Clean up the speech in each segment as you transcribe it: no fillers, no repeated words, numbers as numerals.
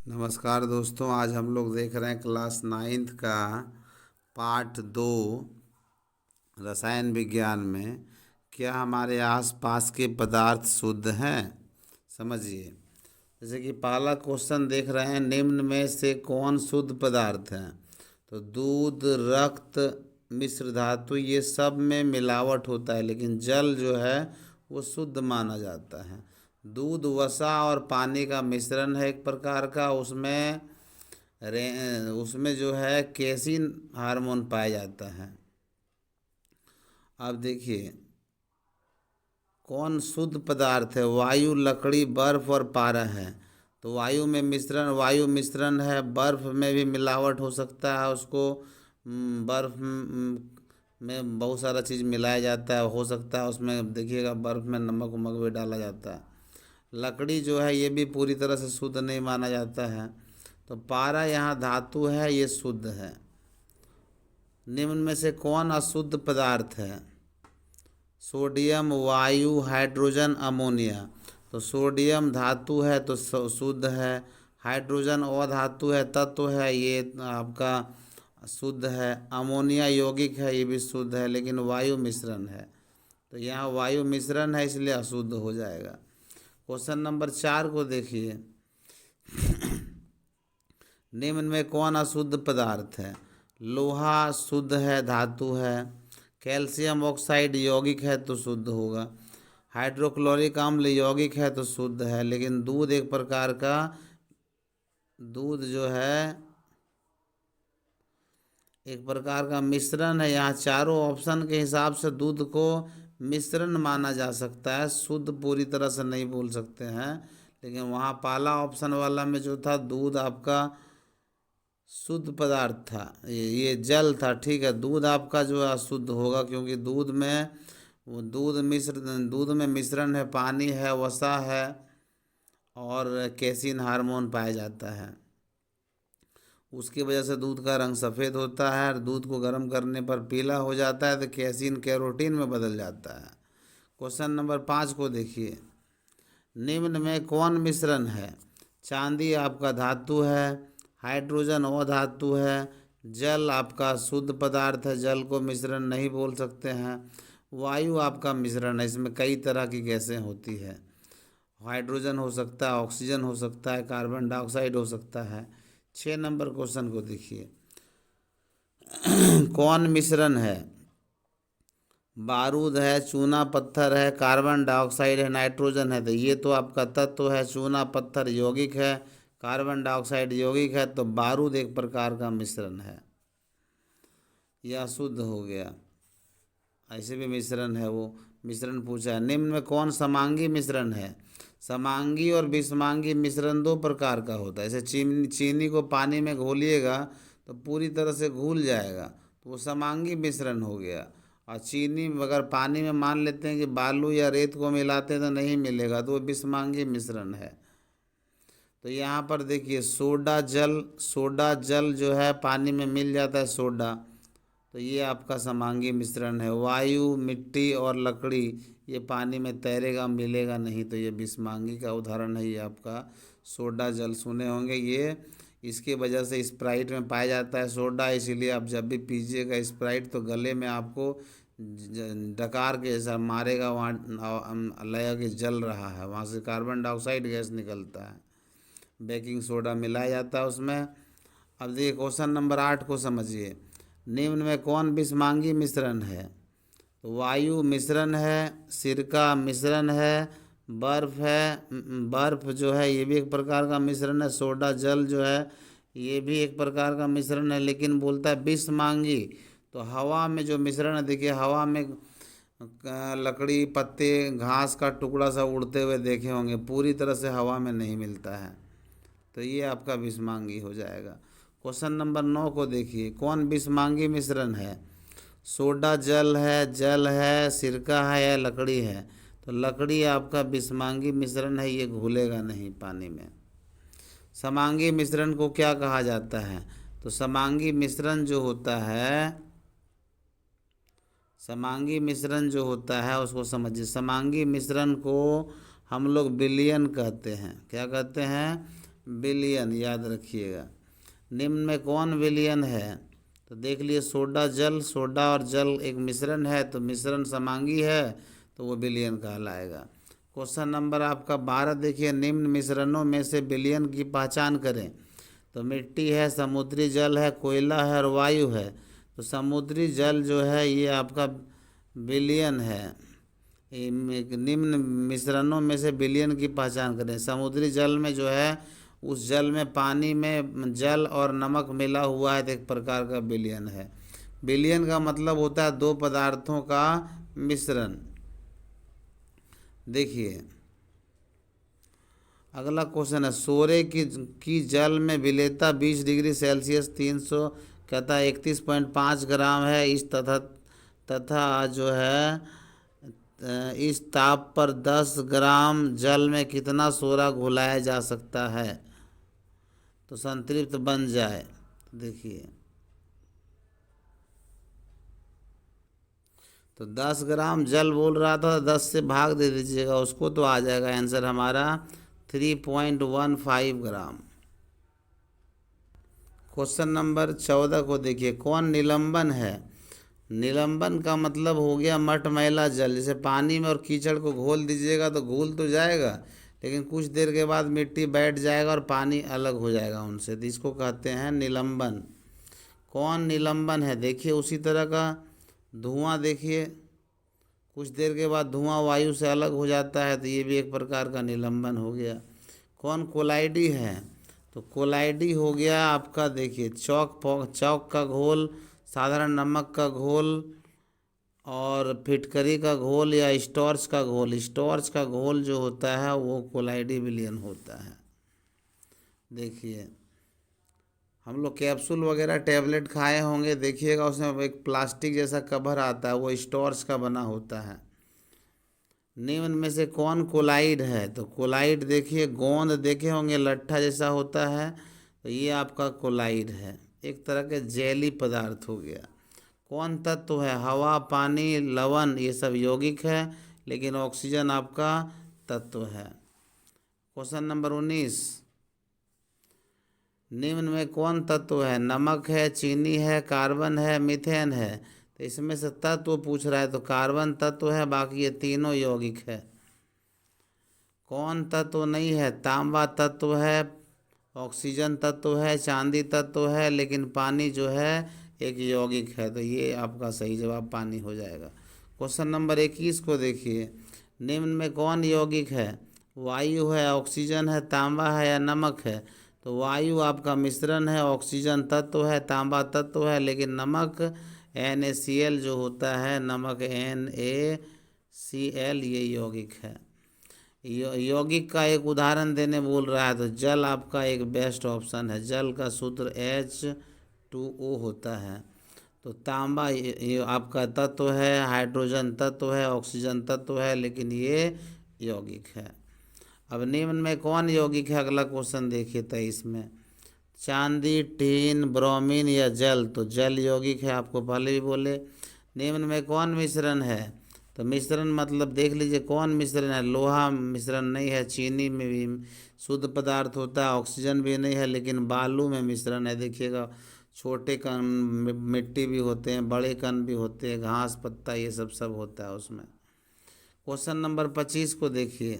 नमस्कार दोस्तों, आज हम लोग देख रहे हैं क्लास 9th का पार्ट 2 रसायन विज्ञान में। क्या हमारे आसपास के पदार्थ शुद्ध हैं? समझिए। जैसे कि पहला क्वेश्चन देख रहे हैं, निम्न में से कौन शुद्ध पदार्थ है? तो दूध, रक्त, मिश्र धातु, ये सब में मिलावट होता है, लेकिन जल जो है वो शुद्ध माना जाता है। दूध वसा और पानी का मिश्रण है एक प्रकार का। उसमें जो है केसिन हार्मोन पाया जाता है। अब देखिए कौन शुद्ध पदार्थ है। वायु, लकड़ी, बर्फ और पारा है। तो वायु मिश्रण है। बर्फ में भी मिलावट हो सकता है, उसको बर्फ में बहुत सारा चीज़ मिलाया जाता है। हो सकता है उसमें देखिएगा बर्फ में नमक वमक भी डाला जाता है। लकड़ी जो है ये भी पूरी तरह से शुद्ध नहीं माना जाता है। तो पारा यहाँ धातु है, ये शुद्ध है। निम्न में से कौन अशुद्ध पदार्थ है? सोडियम, वायु, हाइड्रोजन, अमोनिया। तो सोडियम धातु है तो शुद्ध है। हाइड्रोजन अधातु है, तत्व है, ये आपका शुद्ध है। अमोनिया यौगिक है, ये भी शुद्ध है, लेकिन वायु मिश्रण है। तो यहाँ वायु मिश्रण है, इसलिए अशुद्ध हो जाएगा। क्वेश्चन नंबर 4 को देखिए। निम्न में कौन अशुद्ध पदार्थ है? लोहा शुद्ध है, धातु है। कैल्शियम ऑक्साइड यौगिक है तो शुद्ध होगा। हाइड्रोक्लोरिक अम्ल यौगिक है तो शुद्ध है, लेकिन दूध एक प्रकार का जो है एक प्रकार का मिश्रण है। यहाँ चारों ऑप्शन के हिसाब से दूध को मिश्रण माना जा सकता है, शुद्ध पूरी तरह से नहीं बोल सकते हैं। लेकिन वहाँ पहला ऑप्शन वाला में जो था दूध आपका शुद्ध पदार्थ था, ये जल था। ठीक है, दूध आपका जो है अशुद्ध होगा, क्योंकि दूध में मिश्रण है, पानी है, वसा है और केसिन हार्मोन पाया जाता है। उसकी वजह से दूध का रंग सफ़ेद होता है, और दूध को गर्म करने पर पीला हो जाता है, तो केसिन कैरोटीन में बदल जाता है। क्वेश्चन नंबर 5 को देखिए। निम्न में कौन मिश्रण है? चांदी आपका धातु है। हाइड्रोजन अधातु है। जल आपका शुद्ध पदार्थ है, जल को मिश्रण नहीं बोल सकते हैं। वायु आपका मिश्रण है, इसमें कई तरह की गैसें होती है। हाइड्रोजन हो सकता है, ऑक्सीजन हो सकता है, कार्बन डाइऑक्साइड हो सकता है। 6 नंबर क्वेश्चन को देखिए। कौन मिश्रण है? बारूद है, चूना पत्थर है, कार्बन डाइऑक्साइड है, नाइट्रोजन है। तो ये तो आपका तत्व है। चूना पत्थर यौगिक है, कार्बन डाइऑक्साइड यौगिक है, तो बारूद एक प्रकार का मिश्रण है, यह शुद्ध हो गया। ऐसे भी मिश्रण है, वो मिश्रण पूछा है। निम्न में कौन समांगी मिश्रण है? समांगी और विषमांगी मिश्रण दो प्रकार का होता है। जैसे चीनी को पानी में घोलिएगा तो पूरी तरह से घुल जाएगा, तो वो समांगी मिश्रण हो गया। और चीनी अगर पानी में मान लेते हैं कि बालू या रेत को मिलाते हैं तो नहीं मिलेगा, तो वो विषमांगी मिश्रण है। तो यहाँ पर देखिए सोडा जल जो है पानी में मिल जाता है, सोडा, तो ये आपका समांगी मिश्रण है। वायु, मिट्टी और लकड़ी ये पानी में तैरेगा, मिलेगा नहीं, तो ये विषमांगी का उदाहरण है। ये आपका सोडा जल सुने होंगे, ये इसके वजह से स्प्राइट में पाया जाता है सोडा। इसीलिए आप जब भी पीजिएगा स्प्राइट तो गले में आपको डकार के जैसा मारेगा, वहाँ लगेगा कि जल रहा है, वहाँ से कार्बन डाइऑक्साइड गैस निकलता है। बेकिंग सोडा मिलाया जाता है उसमें। अब देखिए क्वेश्चन नंबर 8 को समझिए। निम्न में कौन विषमांगी मिश्रण है? तो वायु मिश्रण है, सिरका मिश्रण है, बर्फ है। बर्फ जो है ये भी एक प्रकार का मिश्रण है। सोडा जल जो है ये भी एक प्रकार का मिश्रण है, लेकिन बोलता है विषमांगी। तो हवा में जो मिश्रण है, देखिए हवा में लकड़ी, पत्ते, घास का टुकड़ा सा उड़ते हुए देखे होंगे, पूरी तरह से हवा में नहीं मिलता है, तो ये आपका विषमांगी हो जाएगा। क्वेश्चन नंबर 9 को देखिए। कौन विषमांगी मिश्रण है? सोडा जल है, सिरका है या लकड़ी है? तो लकड़ी आपका विषमांगी मिश्रण है, ये घुलेगा नहीं पानी में। समांगी मिश्रण को क्या कहा जाता है? तो समांगी मिश्रण जो होता है उसको समझिए। समांगी मिश्रण को हम लोग विलयन कहते हैं। क्या कहते हैं? विलयन, याद रखिएगा। निम्न में कौन विलयन है? तो देख लिए सोडा जल, सोडा और जल एक मिश्रण है तो मिश्रण समांगी है तो वो विलयन कहलाएगा। क्वेश्चन नंबर आपका 12 देखिए, निम्न मिश्रणों में से विलयन की पहचान करें। तो मिट्टी है, समुद्री जल है, कोयला है और वायु है। तो समुद्री जल जो है ये आपका विलयन है। निम्न मिश्रणों में से विलयन की पहचान करें। समुद्री जल में जो है उस जल में पानी में जल और नमक मिला हुआ है तो एक प्रकार का विलयन है। विलयन का मतलब होता है दो पदार्थों का मिश्रण। देखिए अगला क्वेश्चन है, सोरे की जल में विलेयता 20 डिग्री सेल्सियस 300 कहता है 31.5 ग्राम है। इस तथा जो है इस ताप पर 10 ग्राम जल में कितना सोरा घुलाया जा सकता है तो संतृप्त बन जाए? देखिए तो 10 ग्राम जल बोल रहा था, 10 से भाग दे दीजिएगा उसको तो आ जाएगा आंसर हमारा 3.15 ग्राम। क्वेश्चन नंबर 14 को देखिए, कौन निलंबन है? निलंबन का मतलब हो गया मटमैला जल। जैसे पानी में और कीचड़ को घोल दीजिएगा तो घुल तो जाएगा लेकिन कुछ देर के बाद मिट्टी बैठ जाएगा और पानी अलग हो जाएगा उनसे, तो इसको कहते हैं निलंबन। कौन निलंबन है? देखिए उसी तरह का धुआं, देखिए कुछ देर के बाद धुआं वायु से अलग हो जाता है तो ये भी एक प्रकार का निलंबन हो गया। कौन कोलाइडी है? तो कोलाइडी हो गया आपका, देखिए चौक का घोल, साधारण नमक का घोल और फिटकरी का घोल या स्टॉर्च का घोल। स्टॉर्च का घोल जो होता है वो कोलाइडी विलयन होता है। देखिए हम लोग कैप्सूल वगैरह टैबलेट खाए होंगे, देखिएगा उसमें एक प्लास्टिक जैसा कवर आता है वो स्टॉर्च का बना होता है। निम्न में से कौन कोलाइड है? तो कोलाइड देखिए गोंद देखे होंगे लट्ठा जैसा होता है तो ये आपका कोलाइड है, एक तरह के जेली पदार्थ हो गया। कौन तत्व है? हवा, पानी, लवण, ये सब यौगिक है लेकिन ऑक्सीजन आपका तत्व है। क्वेश्चन नंबर 19, निम्न में कौन तत्व है? नमक है, चीनी है, कार्बन है, मीथेन है। तो इसमें से तत्व पूछ रहा है तो कार्बन तत्व है, बाकी ये तीनों यौगिक है। कौन तत्व नहीं है? तांबा तत्व है, ऑक्सीजन तत्व है, चांदी तत्व है लेकिन पानी जो है एक यौगिक है, तो ये आपका सही जवाब पानी हो जाएगा। क्वेश्चन नंबर 21 को देखिए, निम्न में कौन यौगिक है? वायु है, ऑक्सीजन है, तांबा है या नमक है? तो वायु आपका मिश्रण है, ऑक्सीजन तत्व है, तांबा तत्व है लेकिन नमक NaCl जो होता है, नमक NaCl ये यौगिक है। यौगिक का एक उदाहरण देने बोल रहा है तो जल आपका एक बेस्ट ऑप्शन है। जल का सूत्र H2O होता है। तो तांबा ये आपका तत्व है, हाइड्रोजन तत्व है, ऑक्सीजन तत्व है लेकिन ये यौगिक है। अब निम्न में कौन यौगिक है? अगला क्वेश्चन देखिए 23 में, चांदी, टीन, ब्रोमीन या जल? तो जल यौगिक है, आपको पहले भी बोले। निम्न में कौन मिश्रण है? तो मिश्रण मतलब देख लीजिए कौन मिश्रण है। लोहा मिश्रण नहीं है, चीनी में भी शुद्ध पदार्थ होता है, ऑक्सीजन भी नहीं है लेकिन बालू में मिश्रण है। देखिएगा छोटे कण मिट्टी भी होते हैं, बड़े कण भी होते हैं, घास पत्ता ये सब होता है उसमें। क्वेश्चन नंबर 25 को देखिए,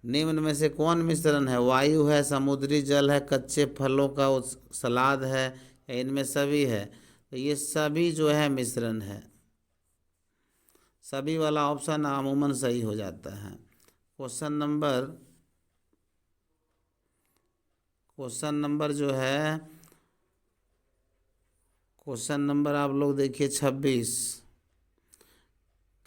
निम्न में से कौन मिश्रण है? वायु है, समुद्री जल है, कच्चे फलों का सलाद है या इनमें सभी है? तो ये सभी जो है मिश्रण है, सभी वाला ऑप्शन अमूमन सही हो जाता है। क्वेश्चन नंबर आप लोग देखिए 26,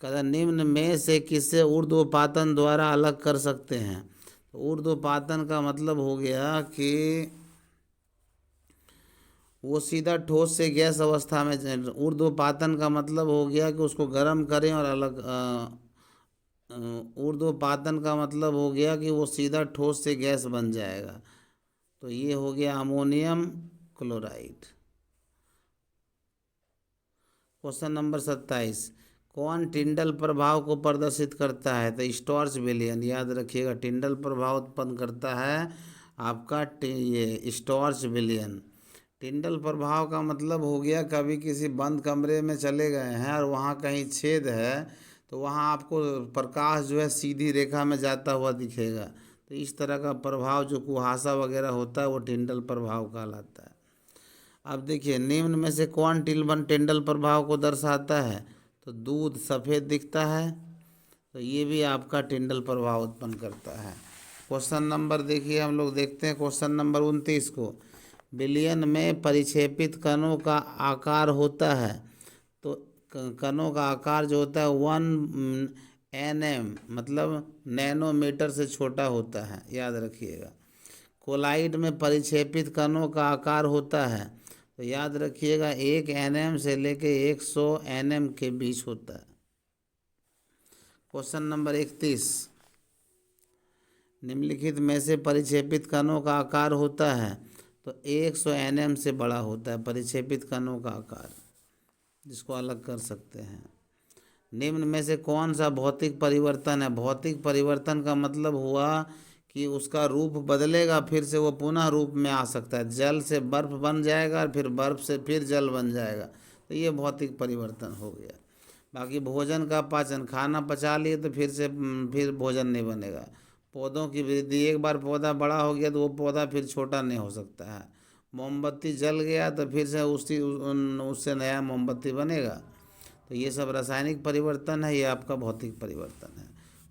कहता निम्न में से किसे ऊर्ध्वपातन द्वारा अलग कर सकते हैं? तो ऊर्ध्वपातन का मतलब हो गया कि वो सीधा ठोस से गैस अवस्था में, ऊर्ध्वपातन का मतलब हो गया कि उसको गर्म करें और अलग ऊर्ध्वपातन का मतलब हो गया कि वो सीधा ठोस से गैस बन जाएगा। तो ये हो गया अमोनियम क्लोराइड। क्वेश्चन नंबर 27, कौन टिंडल प्रभाव को प्रदर्शित करता है? तो स्टॉर्च विलयन, याद रखिएगा टिंडल प्रभाव उत्पन्न करता है आपका ये स्टॉर्च विलयन। टिंडल प्रभाव का मतलब हो गया, कभी किसी बंद कमरे में चले गए हैं और वहाँ कहीं छेद है, तो वहाँ आपको प्रकाश जो है सीधी रेखा में जाता हुआ दिखेगा। तो इस तरह का प्रभाव जो कुहासा वगैरह होता है वो टिंडल प्रभाव कहलाता है। अब देखिए, निम्न में से कौन टिंडल प्रभाव को दर्शाता है? तो दूध सफ़ेद दिखता है, तो ये भी आपका टिंडल प्रभाव उत्पन्न करता है। क्वेश्चन नंबर देखिए, हम लोग देखते हैं क्वेश्चन नंबर 29 को। विलयन में परिक्षेपित कणों का आकार होता है, तो कणों का आकार जो होता है 1 nm मतलब नैनोमीटर से छोटा होता है, याद रखिएगा। कोलाइड में परिक्षेपित कणों का आकार होता है, तो याद रखिएगा 1 nm से लेके 100 nm के बीच होता है। क्वेश्चन नंबर 31, निम्नलिखित में से परिक्षेपित कणों का आकार होता है, तो 100 nm से बड़ा होता है परिक्षेपित कणों का आकार, जिसको अलग कर सकते हैं। निम्न में से कौन सा भौतिक परिवर्तन है? भौतिक परिवर्तन का मतलब हुआ कि उसका रूप बदलेगा, फिर से वो पुनः रूप में आ सकता है। जल से बर्फ बन जाएगा और फिर बर्फ से फिर जल बन जाएगा, तो ये भौतिक परिवर्तन हो गया। बाकी भोजन का पाचन, खाना पचा लिए तो फिर भोजन नहीं बनेगा। पौधों की वृद्धि, एक बार पौधा बड़ा हो गया तो वो पौधा फिर छोटा नहीं हो सकता है। मोमबत्ती जल गया तो फिर से उससे नया मोमबत्ती बनेगा। तो ये सब रासायनिक परिवर्तन है, ये आपका भौतिक परिवर्तन है।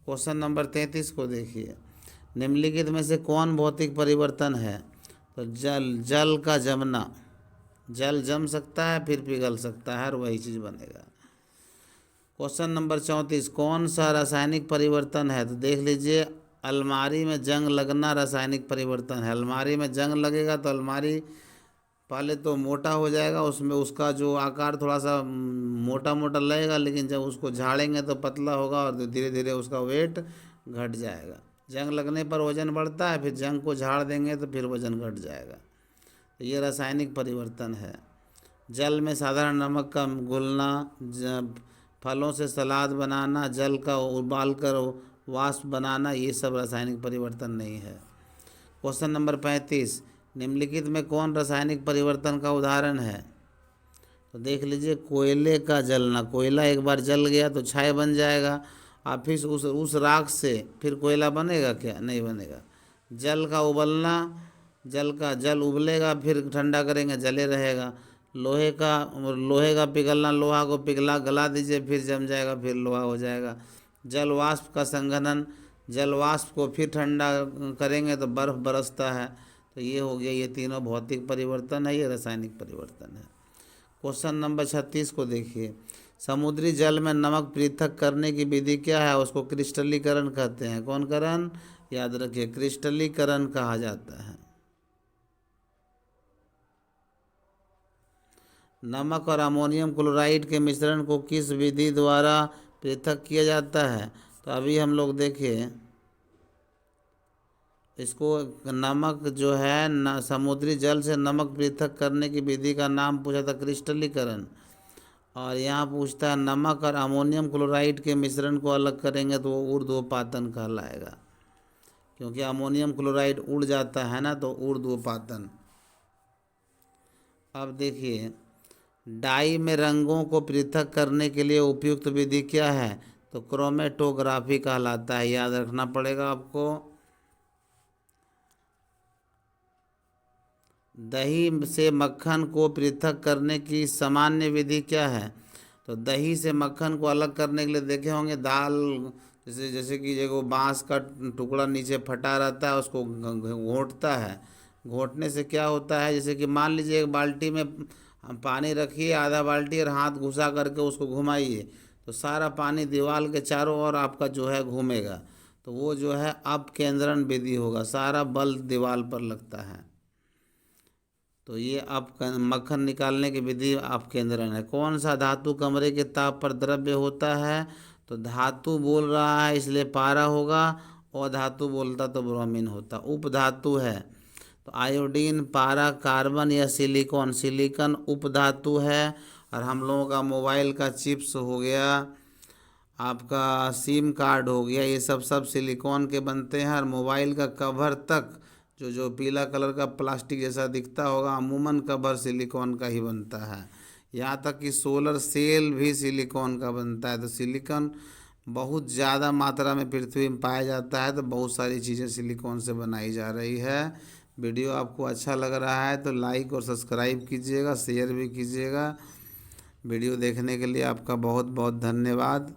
क्वेश्चन नंबर 33 को देखिए, निम्नलिखित में से कौन भौतिक परिवर्तन है? तो जल का जमना, जल जम सकता है फिर पिघल सकता है और वही चीज़ बनेगा। क्वेश्चन नंबर 34, कौन सा रासायनिक परिवर्तन है? तो देख लीजिए, अलमारी में जंग लगना रासायनिक परिवर्तन है। अलमारी में जंग लगेगा तो अलमारी पहले तो मोटा हो जाएगा, उसमें उसका जो आकार थोड़ा सा मोटा मोटा लगेगा, लेकिन जब उसको झाड़ेंगे तो पतला होगा और धीरे धीरे उसका वेट घट जाएगा। जंग लगने पर वजन बढ़ता है, फिर जंग को झाड़ देंगे तो फिर वजन घट जाएगा। तो ये रासायनिक परिवर्तन है। जल में साधारण नमक का घुलना, फलों से सलाद बनाना, जल का उबाल कर वाष्प बनाना, ये सब रासायनिक परिवर्तन नहीं है। क्वेश्चन नंबर 35, निम्नलिखित में कौन रासायनिक परिवर्तन का उदाहरण है? तो देख लीजिए, कोयले का जलना, कोयला एक बार जल गया तो छाया बन जाएगा, और फिर उस राख से फिर कोयला बनेगा क्या? नहीं बनेगा। जल का उबलना, जल उबलेगा फिर ठंडा करेंगे, जले रहेगा। लोहे का पिघलना, लोहा को गला दीजिए फिर जम जाएगा, फिर लोहा हो जाएगा। जल वाष्प का संघनन, जल वाष्प को फिर ठंडा करेंगे तो बर्फ बरसता है। तो ये हो गया, ये तीनों भौतिक परिवर्तन है, ये रासायनिक परिवर्तन है। क्वेश्चन नंबर 36 को देखिए, समुद्री जल में नमक पृथक करने की विधि क्या है? उसको क्रिस्टलीकरण कहते हैं। कौन करण? याद रखिए, क्रिस्टलीकरण कहा जाता है। नमक और अमोनियम क्लोराइड के मिश्रण को किस विधि द्वारा पृथक किया जाता है? तो अभी हम लोग देखिए, इसको नमक जो है समुद्री जल से नमक पृथक करने की विधि का नाम पूछा था, क्रिस्टलीकरण। और यहाँ पूछता है नमक और अमोनियम क्लोराइड के मिश्रण को अलग करेंगे तो वो ऊर्ध्वपातन कहलाएगा, क्योंकि अमोनियम क्लोराइड उड़ जाता है ना, तो ऊर्ध्वपातन। अब देखिए, डाई में रंगों को पृथक करने के लिए उपयुक्त विधि क्या है? तो क्रोमेटोग्राफी कहलाता है, याद रखना पड़ेगा आपको। दही से मक्खन को पृथक करने की सामान्य विधि क्या है? तो दही से मक्खन को अलग करने के लिए देखे होंगे, दाल जैसे कि देखो, बांस का टुकड़ा नीचे फटा रहता है, उसको घोंटता है। घोंटने से क्या होता है, जैसे कि मान लीजिए एक बाल्टी में पानी रखिए, आधा बाल्टी, और हाथ घुसा करके उसको घुमाइए, तो सारा पानी दीवार के चारों ओर आपका जो है घूमेगा, तो वो जो है अपकेंद्रण विधि होगा, सारा बल दीवार पर लगता है। तो ये मक्खन निकालने की विधि अपकेंद्रण है। कौन सा धातु कमरे के ताप पर द्रव्य होता है? तो धातु बोल रहा है इसलिए पारा होगा, और धातु बोलता तो ब्रोमीन होता। उपधातु है तो आयोडीन, पारा, कार्बन या सिलिकॉन। सिलिकॉन उपधातु है। और हम लोगों का मोबाइल का चिप्स हो गया, आपका सिम कार्ड हो गया, ये सब सिलिकॉन के बनते हैं। और मोबाइल का कवर तक जो पीला कलर का प्लास्टिक जैसा दिखता होगा, अमूमन कवर सिलिकॉन का ही बनता है। यहाँ तक कि सोलर सेल भी सिलिकॉन का बनता है। तो सिलिकॉन बहुत ज़्यादा मात्रा में पृथ्वी में पाया जाता है, तो बहुत सारी चीज़ें सिलिकॉन से बनाई जा रही है। वीडियो आपको अच्छा लग रहा है तो लाइक और सब्सक्राइब कीजिएगा, शेयर भी कीजिएगा। वीडियो देखने के लिए आपका बहुत बहुत धन्यवाद।